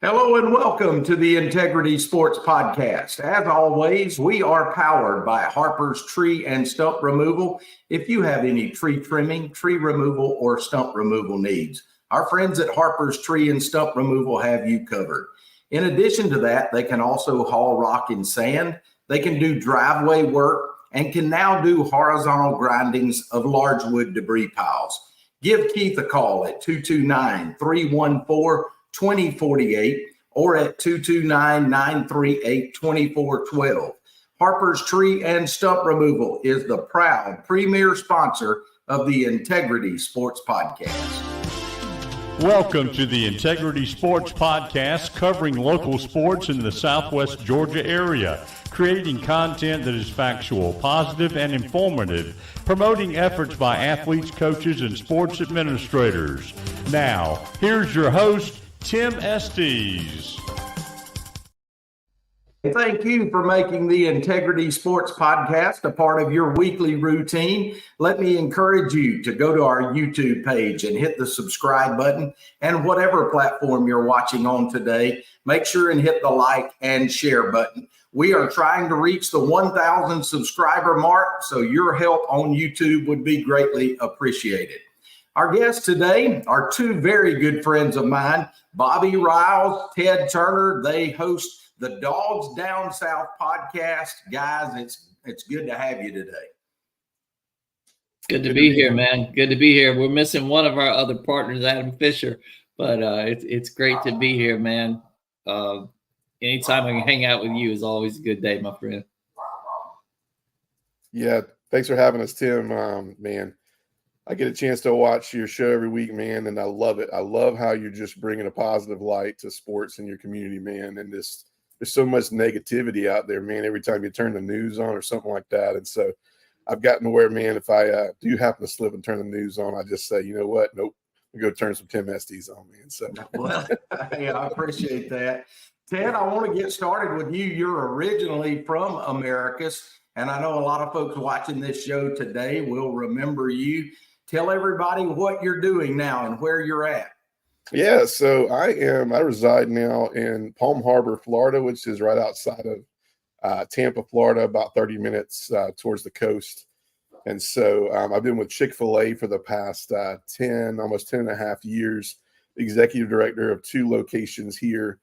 Hello and welcome to the Integrity Sports Podcast. As always, we are powered by Harper's Tree and Stump Removal. If you have any tree trimming, tree removal, or stump removal needs, our friends at Harper's Tree and Stump Removal have you covered. In addition to that, they can also haul rock and sand. They can do driveway work and can now do horizontal grindings of large wood debris piles. Give Keith a call at 229-314-2048 or at 229-938-2412. Harper's Tree and Stump Removal is the proud premier sponsor of the Integrity Sports Podcast. Welcome to the Integrity Sports Podcast, covering local sports in the Southwest Georgia area, creating content that is factual, positive, and informative, promoting efforts by athletes, coaches, and sports administrators. Now, here's your host, Tim Estes. Thank you for making the Integrity Sports Podcast a part of your weekly routine. Let me encourage you to go to our YouTube page and hit the subscribe button, and whatever platform you're watching on today, make sure and hit the like and share button. We are trying to reach the 1,000 subscriber mark, so your help on YouTube would be greatly appreciated. Our guests today are two very good friends of mine, Bobby Ryals, Ted Turner. They host the Dogs Down South podcast. Guys, it's good to have you today. Good to be here, man. Good to be here. We're missing one of our other partners, Adam Fisher, but it's great to be here, man. Anytime I can hang out with you is always a good day, my friend. Yeah, thanks for having us, Tim. Man, I get a chance to watch your show every week, man, and I love it. I love how you're just bringing a positive light to sports in your community, man, and there's so much negativity out there, man, every time you turn the news on or something like that. And so I've gotten to where, man, if I do happen to slip and turn the news on, I just say, you know what? Nope. We go turn some Tim Estes on, man. So, well, yeah, I appreciate that. Ted, I want to get started with you. You're originally from Americus, and I know a lot of folks watching this show today will remember you. Tell everybody what you're doing now and where you're at. Yeah, so I reside now in Palm Harbor, Florida, which is right outside of Tampa, Florida, about 30 minutes towards the coast. And so I've been with Chick-fil-A for the past almost 10 and a half years, executive director of two locations here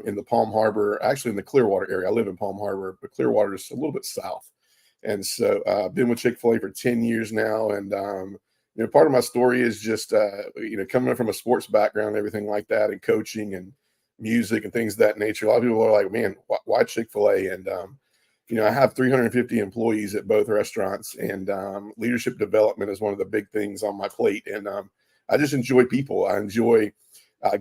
in the Palm Harbor, actually in the Clearwater area. I live in Palm Harbor, but Clearwater is a little bit south. And so I've been with Chick-fil-A for 10 years now. And part of my story is just, coming from a sports background and everything like that, and coaching and music and things of that nature. A lot of people are like, man, why Chick-fil-A? And, I have 350 employees at both restaurants, and leadership development is one of the big things on my plate. And I just enjoy people. I enjoy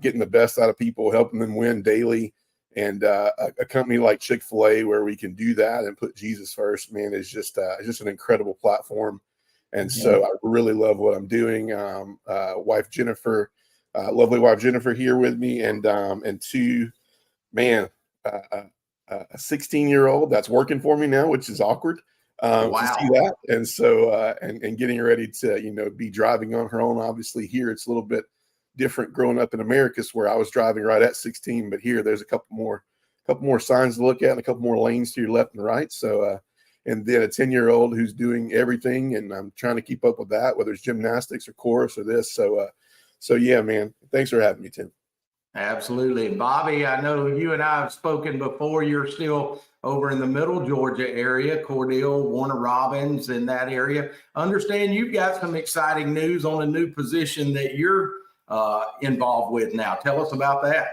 getting the best out of people, helping them win daily. And a company like Chick-fil-A, where we can do that and put Jesus first, man, is just an incredible platform. And so I really love what I'm doing. Wife Jennifer, lovely wife Jennifer here with me, and two, man, a 16-year-old that's working for me now, which is awkward to see that. And so and getting ready to be driving on her own. Obviously here it's a little bit different growing up in Americus, where I was driving right at 16, but here there's a couple more signs to look at and a couple more lanes to your left and right. So and then a 10-year-old who's doing everything, and I'm trying to keep up with that, whether it's gymnastics or chorus or this. So yeah, man, thanks for having me, Tim. Absolutely. Bobby, I know you and I have spoken before. You're still over in the middle Georgia area, Cordele, Warner Robins, in that area. Understand you've got some exciting news on a new position that you're involved with now. Tell us about that.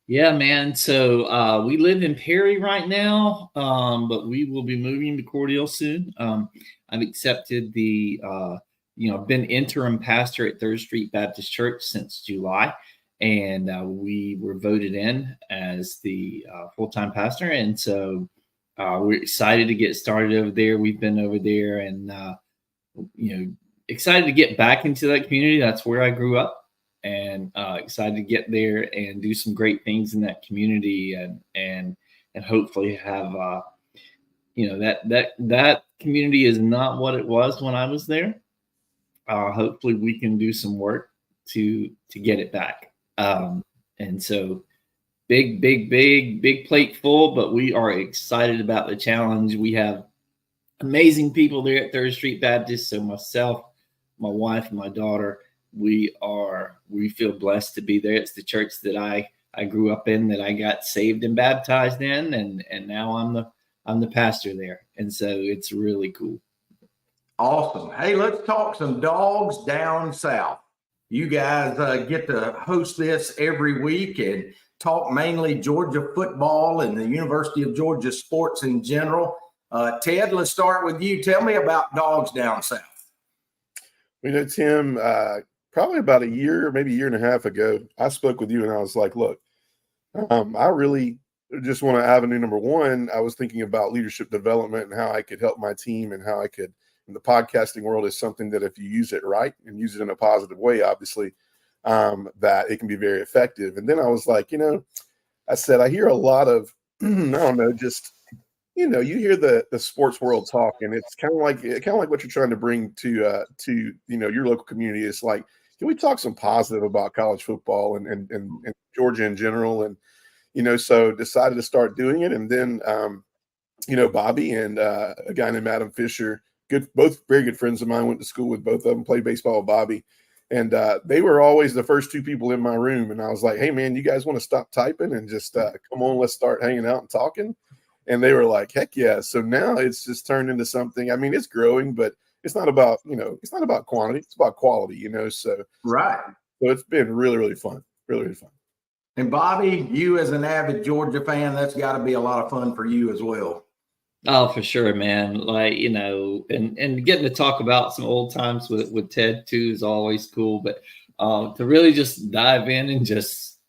Yeah, man. So we live in Perry right now, but we will be moving to Cordele soon. I've accepted been interim pastor at Third Street Baptist Church since July, and we were voted in as the full-time pastor. And so we're excited to get started over there. We've been over there and, excited to get back into that community. That's where I grew up. And excited to get there and do some great things in that community, and hopefully have that community is not what it was when I was there. Hopefully we can do some work to get it back. And so big plate full, but we are excited about the challenge. We have amazing people there at Third Street Baptist. So myself, my wife, and my daughter, we feel blessed to be there. It's the church that I grew up in, that I got saved and baptized in, and now I'm the pastor there. And so it's really cool. Awesome. Hey, let's talk some dogs down south. You guys get to host this every week and talk mainly Georgia football and the University of Georgia sports in general. Ted, let's start with you. Tell me about dogs down south. Tim, probably about a year, maybe a year and a half ago, I spoke with you and I was like, look, I really just want to avenue number one. I was thinking about leadership development and how I could help my team, and how I could, in the podcasting world, is something that if you use it right and use it in a positive way, obviously, that it can be very effective. And then I was like, I said, I hear a lot of, I don't know, just, you hear the sports world talk, and it's kind of like what you're trying to bring to your local community. It's like, can we talk some positive about college football and Georgia in general? And, so decided to start doing it. And then, Bobby and a guy named Adam Fisher, both very good friends of mine, went to school with both of them, played baseball with Bobby. And they were always the first two people in my room. And I was like, hey, man, you guys want to stop typing and just come on, let's start hanging out and talking. And they were like, heck yeah. So now it's just turned into something. I mean, it's growing, but it's not about, it's not about quantity. It's about quality, so. Right. So it's been really, really fun. Really, really fun. And Bobby, you as an avid Georgia fan, that's got to be a lot of fun for you as well. Oh, for sure, man. Like, and getting to talk about some old times with Ted too is always cool. But to really just dive in and just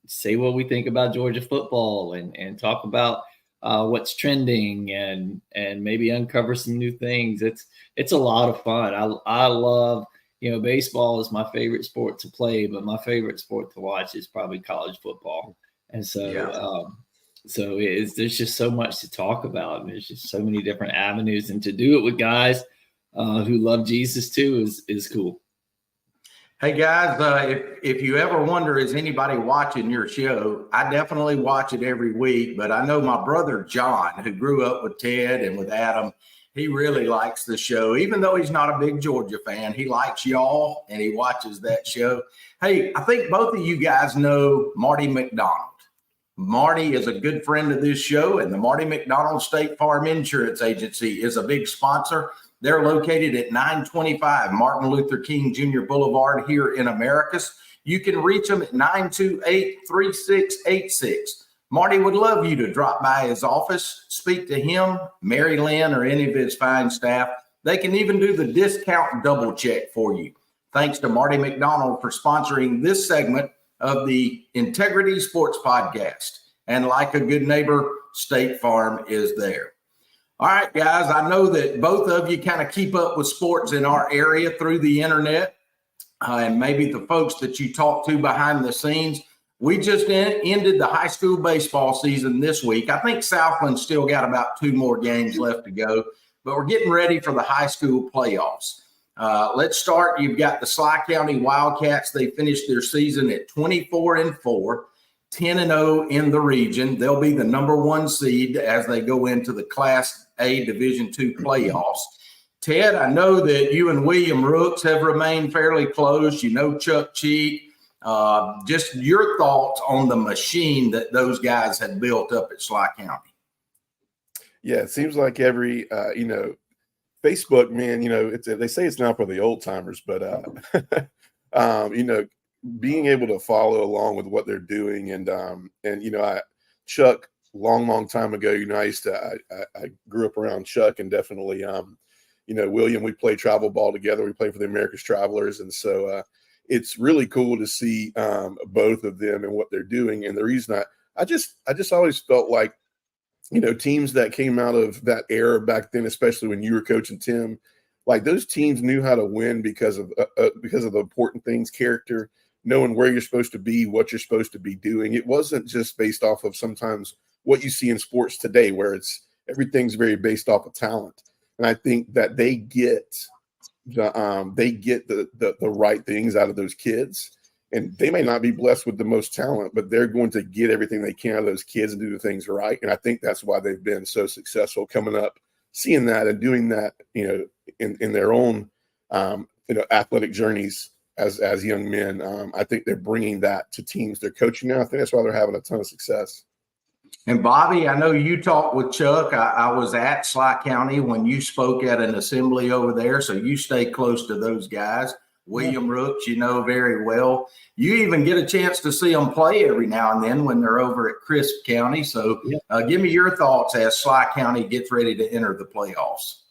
say what we think about Georgia football and talk about what's trending and maybe uncover some new things. It's a lot of fun. I love, baseball is my favorite sport to play, but my favorite sport to watch is probably college football. And so, there's just so much to talk about. And there's just so many different avenues, and to do it with guys who love Jesus too is cool. Hey guys, if you ever wonder, is anybody watching your show? I definitely watch it every week, but I know my brother John, who grew up with Ted and with Adam, he really likes the show. Even though he's not a big Georgia fan, he likes y'all and he watches that show. Hey, I think both of you guys know Marty McDonald. Marty is a good friend of this show, and the Marty McDonald State Farm Insurance Agency is a big sponsor. They're located at 925 Martin Luther King Jr. Boulevard here in Americus. You can reach them at 928-3686. Marty would love you to drop by his office, speak to him, Mary Lynn, or any of his fine staff. They can even do the discount double check for you. Thanks to Marty McDonald for sponsoring this segment of the Integrity Sports Podcast. And like a good neighbor, State Farm is there. All right, guys, I know that both of you kind of keep up with sports in our area through the internet, and maybe the folks that you talk to behind the scenes. We just ended the high school baseball season this week. I think Southland's still got about 2 more games left to go, but we're getting ready for the high school playoffs. Let's start. You've got the Sly County Wildcats. They finished their season at 24-4, 10-0 in the region. They'll be the number 1 seed as they go into the Class A Division II playoffs. Ted, I know that you and William Rooks have remained fairly close. You know Chuck Cheek. Just your thoughts on the machine that those guys had built up at Sly County. Yeah, it seems like every, Facebook, man, they say it's not for the old timers, but, being able to follow along with what they're doing. And Chuck, long time ago, I grew up around Chuck, and definitely, William, we play travel ball together. We play for the Americus Travelers. And so it's really cool to see both of them and what they're doing. And the reason I just always felt like, teams that came out of that era back then, especially when you were coaching, Tim, like those teams knew how to win because of the important things, character, knowing where you're supposed to be, what you're supposed to be doing. It wasn't just based off of sometimes what you see in sports today, where everything's very based off of talent. And I think that they get the right things out of those kids. And they may not be blessed with the most talent, but they're going to get everything they can out of those kids and do the things right. And I think that's why they've been so successful coming up, seeing that and doing that, in their own, athletic journeys as young men. I think they're bringing that to teams they're coaching now. I think that's why they're having a ton of success. And Bobby, I know you talked with Chuck. I was at Sly County when you spoke at an assembly over there, so you stay close to those guys. William Rooks, very well. You even get a chance to see them play every now and then when they're over at Crisp County. So give me your thoughts as Sly County gets ready to enter the playoffs.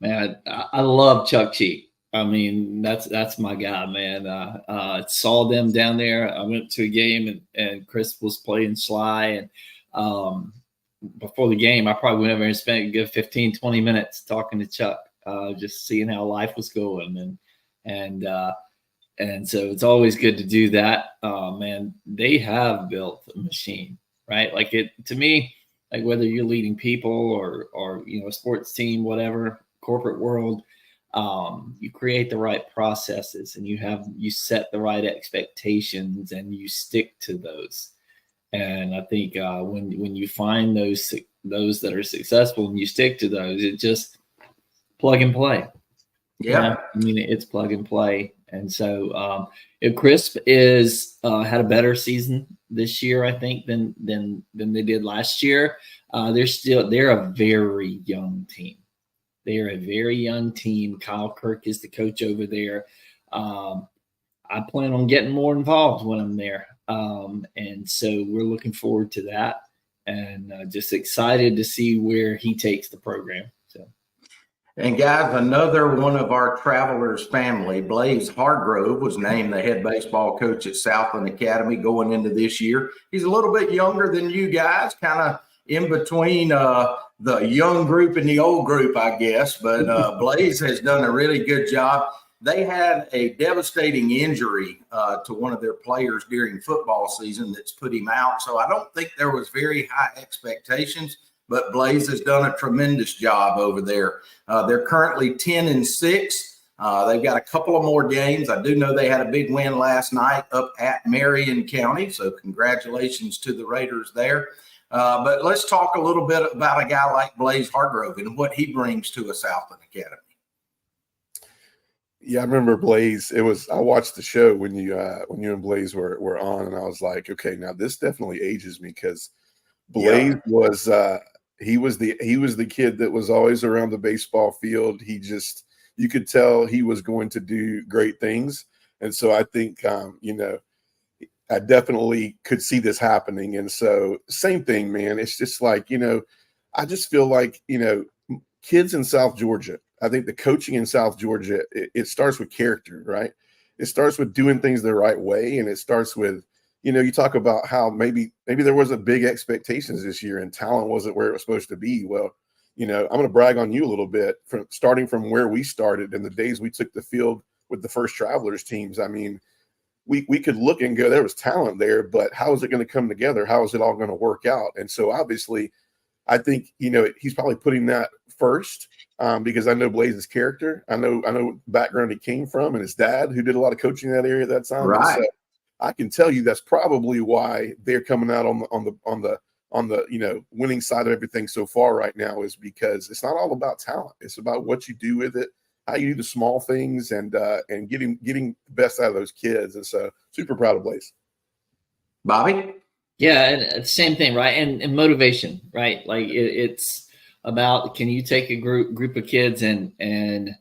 Man, I love Chuck Cheek. I mean, that's my guy, man. Saw them down there. I went to a game and Chris was playing Sly. And before the game, I probably went over and spent a good 15, 20 minutes talking to Chuck, just seeing how life was going. And so it's always good to do that. Man, they have built a machine, right? Like to me, like whether you're leading people or a sports team, whatever, corporate world, you create the right processes and you set the right expectations and you stick to those. And I think when you find those that are successful and you stick to those, it just plug and play. Yeah, I mean, it's plug and play. And so if Crisp had a better season this year, I think, than they did last year. They're a very young team. They're a very young team. Kyle Kirk is the coach over there. I plan on getting more involved when I'm there. And so we're looking forward to that and just excited to see where he takes the program. And guys, another one of our Travelers family, Blaze Hargrove, was named the head baseball coach at Southland Academy going into this year. He's a little bit younger than you guys, kind of in between the young group and the old group, I guess. But Blaze has done a really good job. They had a devastating injury to one of their players during football season that's put him out. So I don't think there was very high expectations. But Blaze has done a tremendous job over there. They're currently 10-6. They've got a couple of more games. I do know they had a big win last night up at Marion County. So congratulations to the Raiders there. But let's talk a little bit about a guy like Blaze Hargrove and what he brings to a Southland Academy. Yeah, I remember Blaze. I watched the show when you and Blaze were on, and I was like, okay, now this definitely ages me because Blaze was he was the kid that was always around the baseball field. You could tell he was going to do great things. And so I think, I definitely could see this happening. And so same thing, man. It's just like, I just feel like, kids in South Georgia, I think the coaching in South Georgia, it starts with character, right? It starts with doing things the right way. And it starts with, you talk about how maybe there wasn't big expectations this year and talent wasn't where it was supposed to be. Well, I'm going to brag on you a little bit starting from where we started in the days we took the field with the first Travelers teams. I mean, we could look and go, there was talent there, but how is it going to come together? How is it all going to work out? And so obviously I think, he's probably putting that first because I know Blaze's character. I know background he came from and his dad who did a lot of coaching in that area at that time. Right. So I can tell you that's probably why they're coming out on the winning side of everything so far right now is because it's not all about talent. It's about what you do with it, how you do the small things, and getting the best out of those kids. And so super proud of Blaze. Bobby? Yeah, and same thing, right? And motivation, right? Like it's about, can you take a group of kids and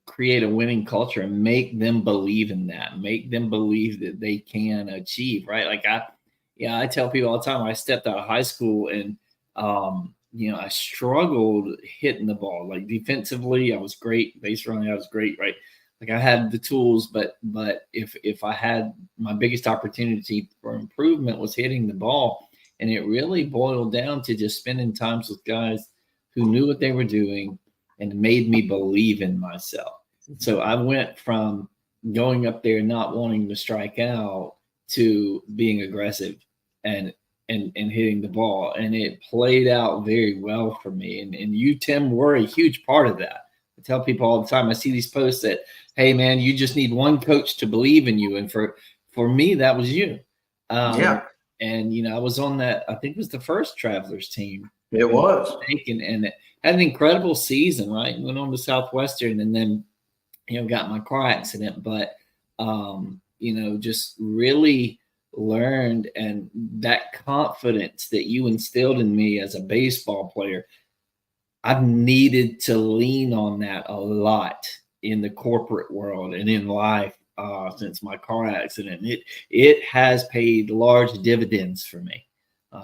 create a winning culture and make them believe in that, make them believe that they can achieve, right? Like I tell people all the time, I stepped out of high school and, I struggled hitting the ball. Like defensively, I was great. Base running, I was great, right? Like I had the tools, but if I had my biggest opportunity for improvement was hitting the ball. And it really boiled down to just spending times with guys who knew what they were doing and made me believe in myself. So I went from going up there not wanting to strike out to being aggressive and hitting the ball. And it played out very well for me. And you, Tim, were a huge part of that. I tell people all the time, I see these posts that, hey man, you just need one coach to believe in you. And for me, that was you. And, you know, I was on that, I think it was the first Travelers team. It was. And it had an incredible season, right? Went on to Southwestern and then, you know, got my car accident. But, you know, just really learned, and that confidence that you instilled in me as a baseball player, I've needed to lean on that a lot in the corporate world and in life since my car accident. It has paid large dividends for me.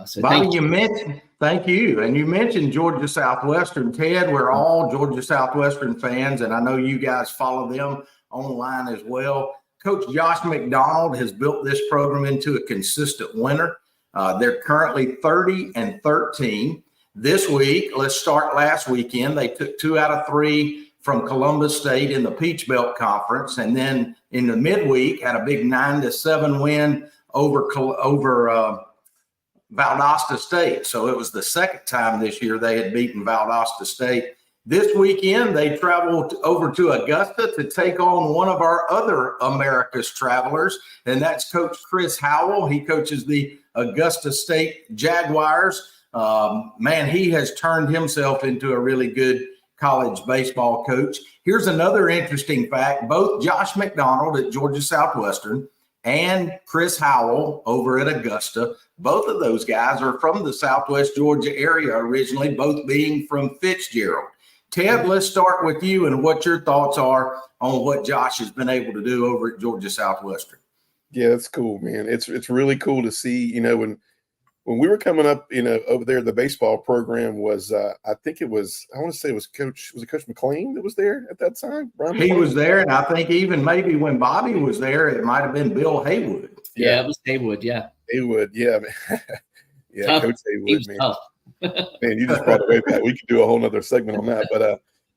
So Bobby, thank you. And you mentioned Georgia Southwestern. Ted, we're all Georgia Southwestern fans, and I know you guys follow them online as well. Coach Josh McDonald has built this program into a consistent winner. They're currently 30-13. This week, let's start last weekend. They took 2 out of 3 from Columbus State in the Peach Belt Conference, and then in the midweek had a big 9-7 win over Valdosta State. So it was the second time this year they had beaten Valdosta State. This weekend, they traveled over to Augusta to take on one of our other Americus travelers, and that's Coach Chris Howell. He coaches the Augusta State Jaguars. Man, he has turned himself into a really good college baseball coach. Here's another interesting fact. Both Josh McDonald at Georgia Southwestern and Chris Howell over at Augusta, both of those guys are from the Southwest Georgia area originally, both being from Fitzgerald. Ted, let's start with you and what your thoughts are on what Josh has been able to do over at Georgia Southwestern. Yeah, that's cool, man. It's really cool to see, you know, when we were coming up, you know, over there, the baseball program was, I want to say it was Coach McLean that was there at that time? He was there, and I think even maybe when Bobby was there, it might have been Bill Haywood. Yeah, it was Haywood, yeah. Haywood, yeah. Yeah, tough. Coach Haywood, man. Tough. Man, you just brought it way back. We could do a whole nother segment on that. But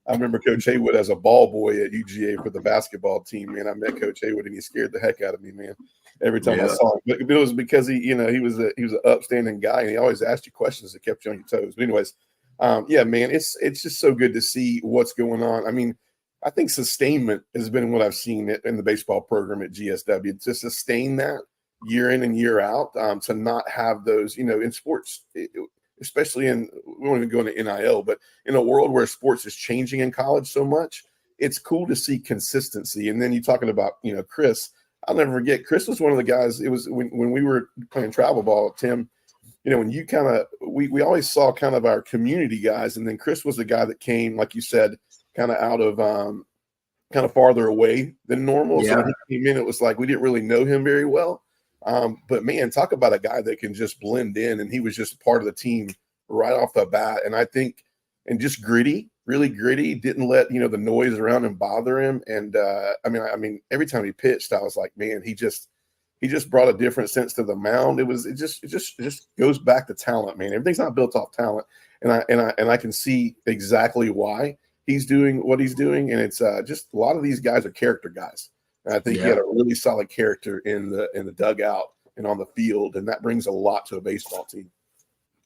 I remember Coach Haywood as a ball boy at UGA for the basketball team, man. I met Coach Haywood, and he scared the heck out of me, man, every time I saw him. But it was because he was an upstanding guy, and he always asked you questions that kept you on your toes. But anyways, yeah, man, it's just so good to see what's going on. I mean, I think sustainment has been what I've seen in the baseball program at GSW. To sustain that year in and year out, to not have those, you know, in sports, especially we won't even go into NIL, but in a world where sports is changing in college so much, it's cool to see consistency. And then you're talking about, you know, Chris. I'll never forget, Chris was one of the guys, it was when we were playing travel ball, Tim, you know, when you we always saw kind of our community guys, and then Chris was the guy that came, like you said, kind of out of kind of farther away than normal. Yeah. So when he came in, it was like we didn't really know him very well. But man, talk about a guy that can just blend in, and he was just part of the team right off the bat. And I think, and just gritty, really gritty, didn't let, you know, the noise around him bother him. And I mean, every time he pitched, I was like, man, he just brought a different sense to the mound. It just goes back to talent, man. Everything's not built off talent, and I can see exactly why he's doing what he's doing. And it's just a lot of these guys are character guys. And I think he had a really solid character in the dugout and on the field, and that brings a lot to a baseball team.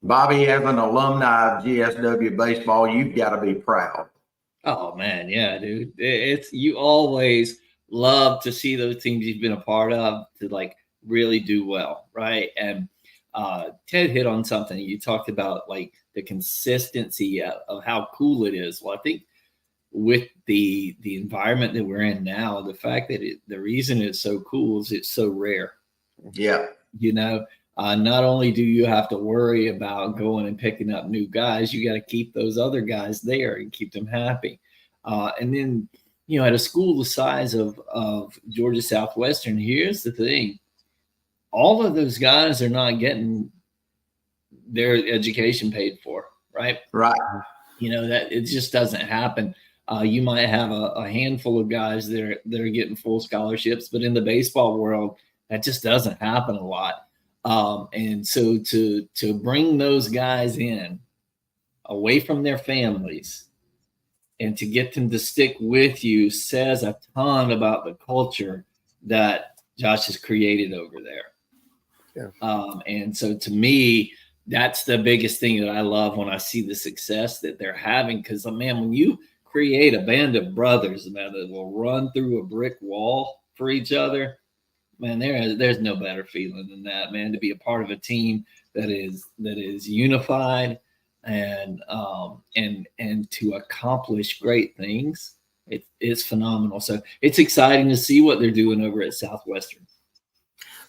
Bobby, as an alumni of GSW baseball, you've got to be proud. Oh man, yeah, dude. You always love to see those teams you've been a part of to like really do well, right? And Ted hit on something. You talked about like the consistency of how cool it is. Well, I think with the environment that we're in now, the fact that the reason it's so cool is it's so rare. Yeah. You know, not only do you have to worry about going and picking up new guys, you got to keep those other guys there and keep them happy. And then, you know, at a school the size of Georgia Southwestern, here's the thing. All of those guys are not getting their education paid for, right? Right. You know, that it just doesn't happen. You might have a handful of guys that are getting full scholarships, but in the baseball world, that just doesn't happen a lot. And so to bring those guys in away from their families and to get them to stick with you says a ton about the culture that Josh has created over there. Yeah. And so to me, that's the biggest thing that I love when I see the success that they're having. Because, man, when you create a band of brothers, man, that will run through a brick wall for each other. Man, there's no better feeling than that, man, to be a part of a team that is unified and to accomplish great things. It's phenomenal. So it's exciting to see what they're doing over at Southwestern.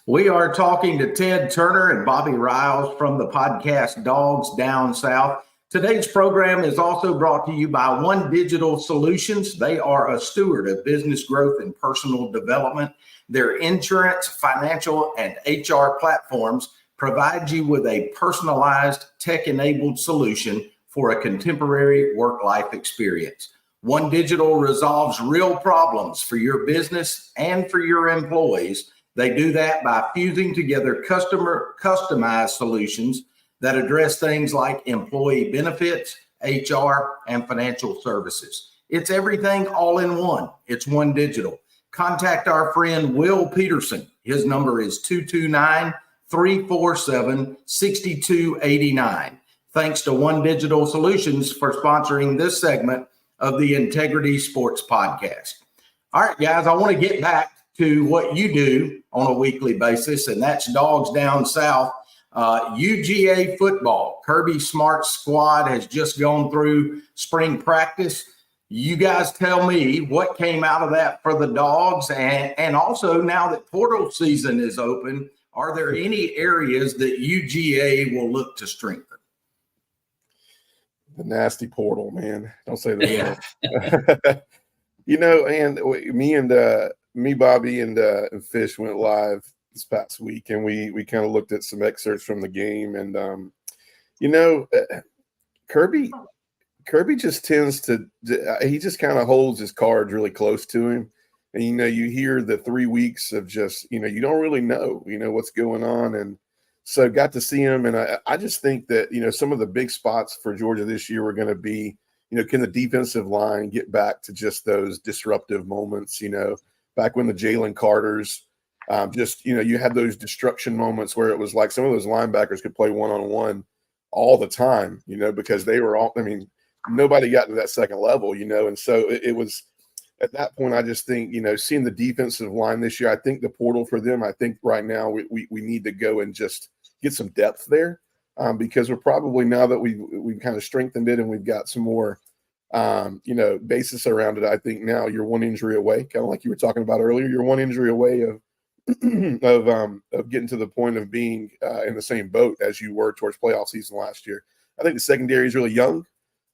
We are talking to Ted Turner and Bobby Ryals from the podcast Dogs Down South. Today's program is also brought to you by One Digital Solutions. They are a steward of business growth and personal development. Their insurance, financial, and HR platforms provide you with a personalized, tech-enabled solution for a contemporary work-life experience. One Digital resolves real problems for your business and for your employees. They do that by fusing together customized solutions that address things like employee benefits, HR, and financial services. It's everything all in one. It's One Digital. Contact our friend Will Peterson. His number is 229-347-6289. Thanks to One Digital Solutions for sponsoring this segment of the Integrity Sports Podcast. All right, guys, I want to get back to what you do on a weekly basis, and that's Dogs Down South. UGA football. Kirby Smart's squad has just gone through spring practice. You guys tell me what came out of that for the Dogs, and also now that portal season is open, are there any areas that UGA will look to strengthen? The nasty portal, man. Don't say the word. And me, Bobby, and Fish went live this past week, and we kind of looked at some excerpts from the game, and Kirby just tends to he just kind of holds his cards really close to him, and you hear the 3 weeks of just you don't really know what's going on, and so got to see him, and I just think that some of the big spots for Georgia this year were going to be can the defensive line get back to just those disruptive moments, back when the Jalen Carters. You had those destruction moments where it was like some of those linebackers could play one-on-one all the time, because they were all, nobody got to that second level, and so it was at that point, I just think, seeing the defensive line this year, I think the portal for them, I think right now we need to go and just get some depth there because we're probably, now that we've kind of strengthened it and we've got some more, basis around it, I think now you're one injury away, kind of like you were talking about earlier, you're one injury away of getting to the point of being in the same boat as you were towards playoff season last year. I think the secondary is really young,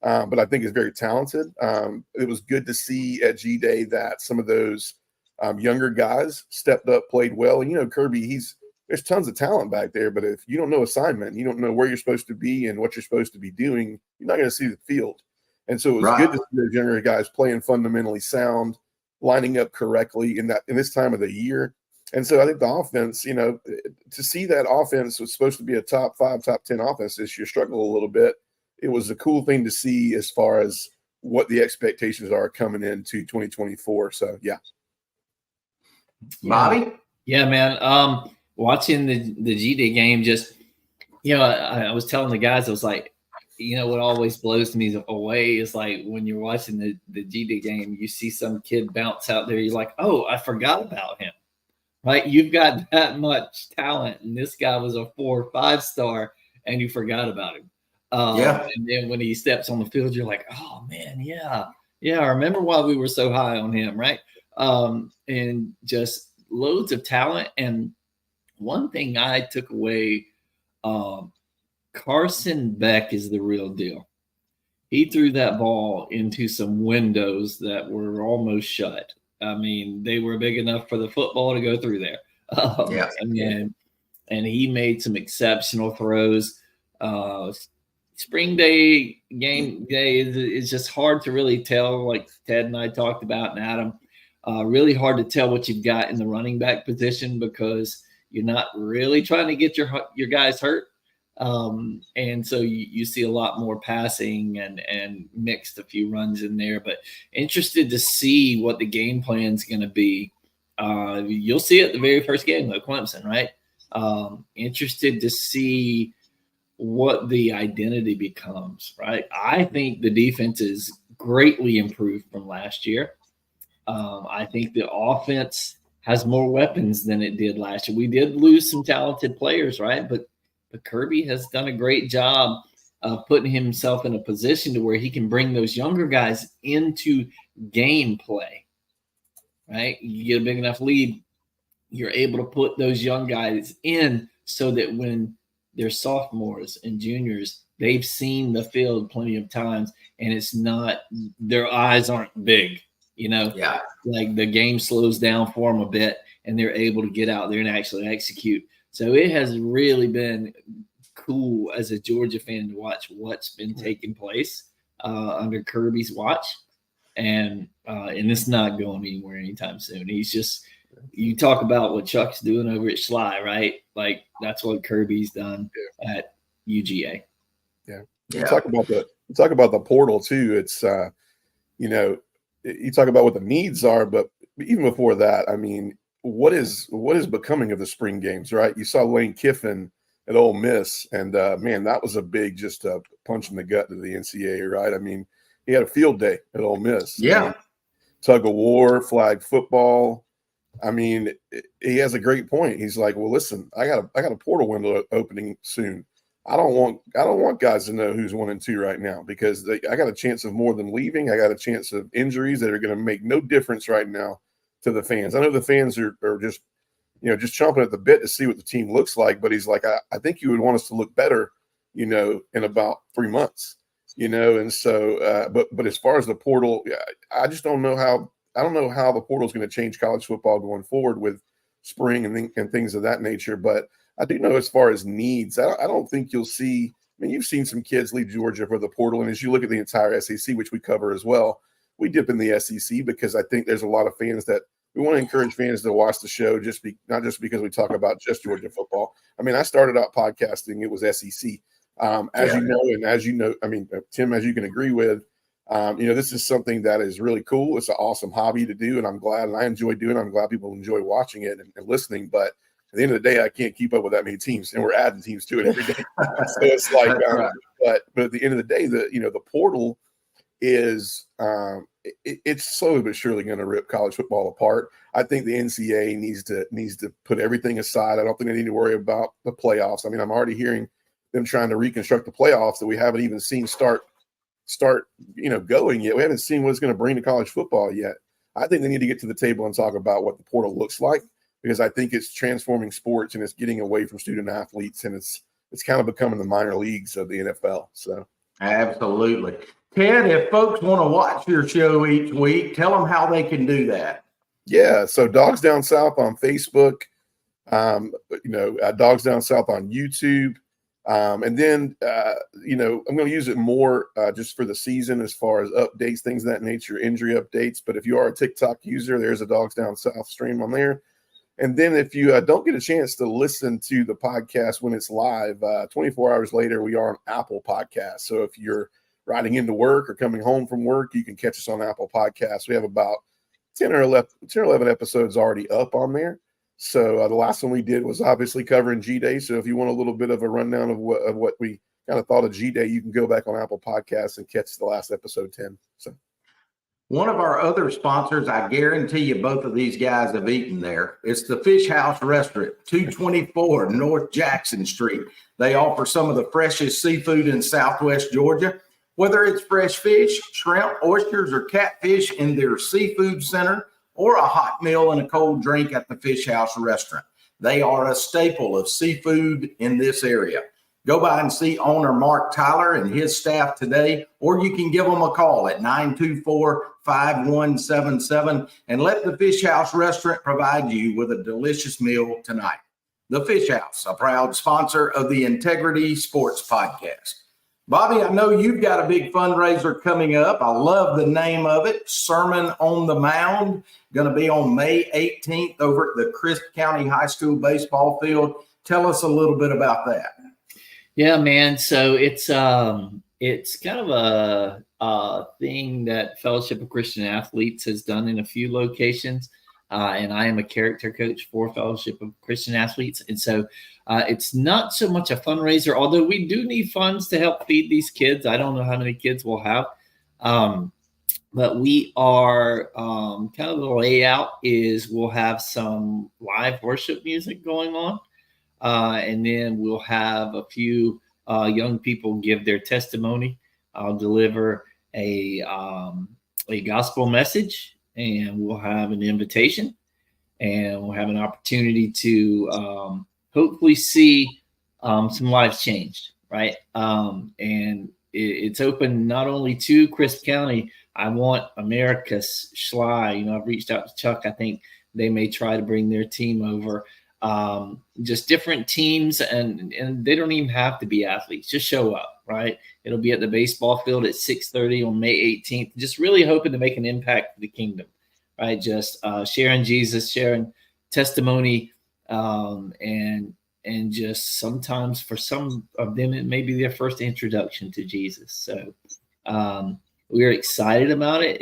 but I think it's very talented. It was good to see at G-Day that some of those younger guys stepped up, played well. And, Kirby, there's tons of talent back there, but if you don't know assignment, you don't know where you're supposed to be and what you're supposed to be doing, you're not going to see the field. And so it was good to see those younger guys playing fundamentally sound, lining up correctly in this time of the year. And so I think the offense, to see that offense was supposed to be a top 5, top 10 offense this year, struggled a little bit. It was a cool thing to see as far as what the expectations are coming into 2024. So, yeah. Bobby? Yeah, man. Watching the G-Day game, just, I was telling the guys, I was like, what always blows me away is like when you're watching the G-Day game, you see some kid bounce out there. You're like, oh, I forgot about him. Right? You've got that much talent, and this guy was a 4 or 5 star, and you forgot about him. And then when he steps on the field, you're like, oh, man, yeah. I remember why we were so high on him, right? And just loads of talent. And one thing I took away, Carson Beck is the real deal. He threw that ball into some windows that were almost shut. They were big enough for the football to go through there. And he made some exceptional throws. Spring day, game day is just hard to really tell, like Ted and I talked about, and Adam. Really hard to tell what you've got in the running back position because you're not really trying to get your guys hurt. And so you see a lot more passing and mixed a few runs in there, but interested to see what the game plan is going to be. You'll see it the very first game, though, Clemson, right? Interested to see what the identity becomes, right? I think the defense is greatly improved from last year. I think the offense has more weapons than it did last year. We did lose some talented players, right? But Kirby has done a great job of putting himself in a position to where he can bring those younger guys into gameplay, right? You get a big enough lead, you're able to put those young guys in so that when they're sophomores and juniors, they've seen the field plenty of times, and it's not, their eyes aren't big, Yeah. like the game slows down for them a bit and they're able to get out there and actually execute. So it has really been cool as a Georgia fan to watch what's been taking place under Kirby's watch. And it's not going anywhere anytime soon. He's just, you talk about what Chuck's doing over at Schley, right? Like that's what Kirby's done at UGA. Yeah. You talk about the portal too. It's you talk about what the needs are, but even before that, I mean, what is becoming of the spring games, right? You saw Lane Kiffin at Ole Miss, and man, that was a big just a punch in the gut to the NCAA, right? I mean, he had a field day at Ole Miss. Yeah. Tug of war, flag football. I mean, he has a great point. He's like, well, listen, I got a portal window opening soon. I don't want guys to know who's 1 and 2 right now because I got a chance of more than leaving. I got a chance of injuries that are going to make no difference right now to the fans. I know the fans are just chomping at the bit to see what the team looks like, but he's like, I think you would want us to look better, in about 3 months, and so, but as far as the portal, I just don't know how the portal is going to change college football going forward with spring and things of that nature. But I do know as far as needs, I don't think you'll see. I mean, you've seen some kids leave Georgia for the portal, and as you look at the entire SEC, which we cover as well, we dip in the SEC because I think there's a lot of fans that we want to encourage fans to watch the show, not just because we talk about just Georgia football. I mean, I started out podcasting; it was SEC. You know, I mean, Tim, as you can agree with, this is something that is really cool. It's an awesome hobby to do, and I'm glad, and I enjoy doing it. I'm glad people enjoy watching it and listening. But at the end of the day, I can't keep up with that many teams, and we're adding teams to it every day. So it's like, but at the end of the day, the portal is it's slowly but surely going to rip college football apart. I think the NCAA needs to put everything aside. I don't think they need to worry about the playoffs. I mean, I'm already hearing them trying to reconstruct the playoffs that we haven't even seen start going yet. We haven't seen what it's going to bring to college football yet. I think they need to get to the table and talk about what the portal looks like, because I think it's transforming sports and it's getting away from student athletes, and it's kind of becoming the minor leagues of the NFL. So absolutely. Ted, if folks want to watch your show each week, tell them how they can do that. Yeah. So Dogs Down South on Facebook, Dogs Down South on YouTube. And then, I'm going to use it more just for the season as far as updates, things of that nature, injury updates. But if you are a TikTok user, there's a Dogs Down South stream on there. And then if you don't get a chance to listen to the podcast when it's live, 24 hours later, we are on Apple Podcasts. So if you're riding into work or coming home from work, you can catch us on Apple Podcasts. We have about 10 or 11 episodes already up on there. So the last one we did was obviously covering G-Day. So if you want a little bit of a rundown of what we kind of thought of G-Day, you can go back on Apple Podcasts and catch the last episode 10. So one of our other sponsors, I guarantee you both of these guys have eaten there. It's the Fish House Restaurant, 224 North Jackson Street. They offer some of the freshest seafood in Southwest Georgia. Whether it's fresh fish, shrimp, oysters, or catfish in their seafood center, or a hot meal and a cold drink at the Fish House Restaurant, they are a staple of seafood in this area. Go by and see owner Mark Tyler and his staff today, or you can give them a call at 924-5177 and let the Fish House Restaurant provide you with a delicious meal tonight. The Fish House, a proud sponsor of the Integrity Sports Podcast. Bobby, I know you've got a big fundraiser coming up. I love the name of it, Sermon on the Mound. Going to be on May 18th over at the Crisp County High School baseball field. Tell us a little bit about that. Yeah, man. So it's kind of a thing that Fellowship of Christian Athletes has done in a few locations. And I am a character coach for Fellowship of Christian Athletes. And so it's not so much a fundraiser, although we do need funds to help feed these kids. I don't know how many kids we'll have. But we are kind of the layout is we'll have some live worship music going on. And then we'll have a few young people give their testimony. I'll deliver a gospel message, and we'll have an invitation, and we'll have an opportunity to hopefully see some lives changed, right? And it's open not only to Crisp County. I want Americus, Schley. I've reached out to Chuck. I think they may try to bring their team over. Just different teams, and they don't even have to be athletes. Just show up, right? It'll be at the baseball field at 6:30 on May 18th. Just really hoping to make an impact for the kingdom, right? Just sharing Jesus, sharing testimony, and just sometimes for some of them it may be their first introduction to Jesus. So we're excited about it.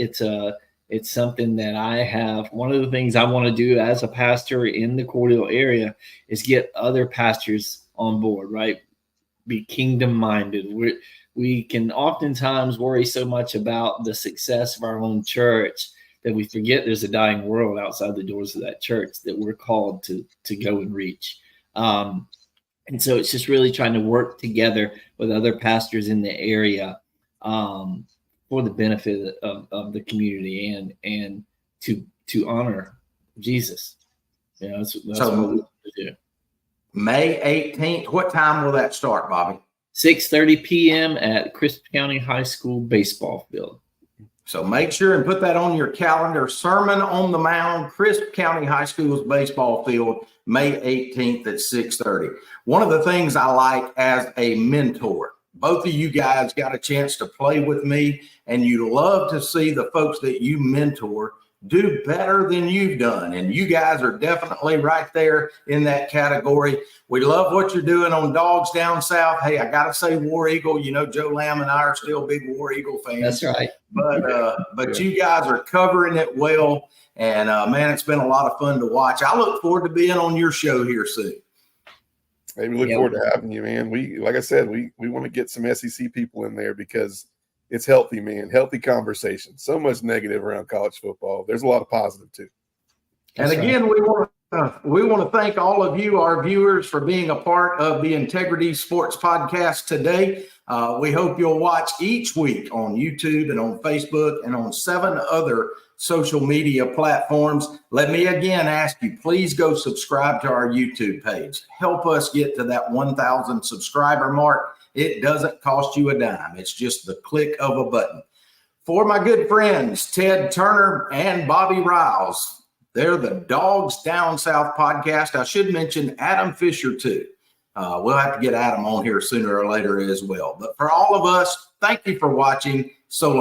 It's something that I have. One of the things I want to do as a pastor in the Cordele area is get other pastors on board, right? Be kingdom minded. We can oftentimes worry so much about the success of our own church that we forget there's a dying world outside the doors of that church that we're called to go and reach. And so it's just really trying to work together with other pastors in the area for the benefit of the community and to honor Jesus. That's So, what we want to do. May 18th, what time will that start, Bobby? 6:30 p.m. at Crisp County High School baseball field. So make sure and put that on your calendar. Sermon on the Mound, Crisp County High School's baseball field, May 18th at 6:30. One of the things I like as a mentor, both of you guys got a chance to play with me, and you love to see the folks that you mentor do better than you've done. And you guys are definitely right there in that category. We love what you're doing on Dogs Down South. Hey, I got to say War Eagle, Joe Lamb and I are still big War Eagle fans. That's right. But you guys are covering it well. And man, it's been a lot of fun to watch. I look forward to being on your show here soon. Hey, we look forward to having you, man. Like I said, we want to get some SEC people in there because it's healthy, man. Healthy conversation. So much negative around college football. There's a lot of positive too. And again, we want to thank all of you, our viewers, for being a part of the Integrity Sports Podcast today. We hope you'll watch each week on YouTube and on Facebook and on 7 other social media platforms. Let me again ask you, please go subscribe to our YouTube page. Help us get to that 1,000 subscriber mark. It doesn't cost you a dime. It's just the click of a button. For my good friends, Ted Turner and Bobby Ryals, they're the Dogs Down South podcast. I should mention Adam Fisher too. We'll have to get Adam on here sooner or later as well. But for all of us, thank you for watching. So long.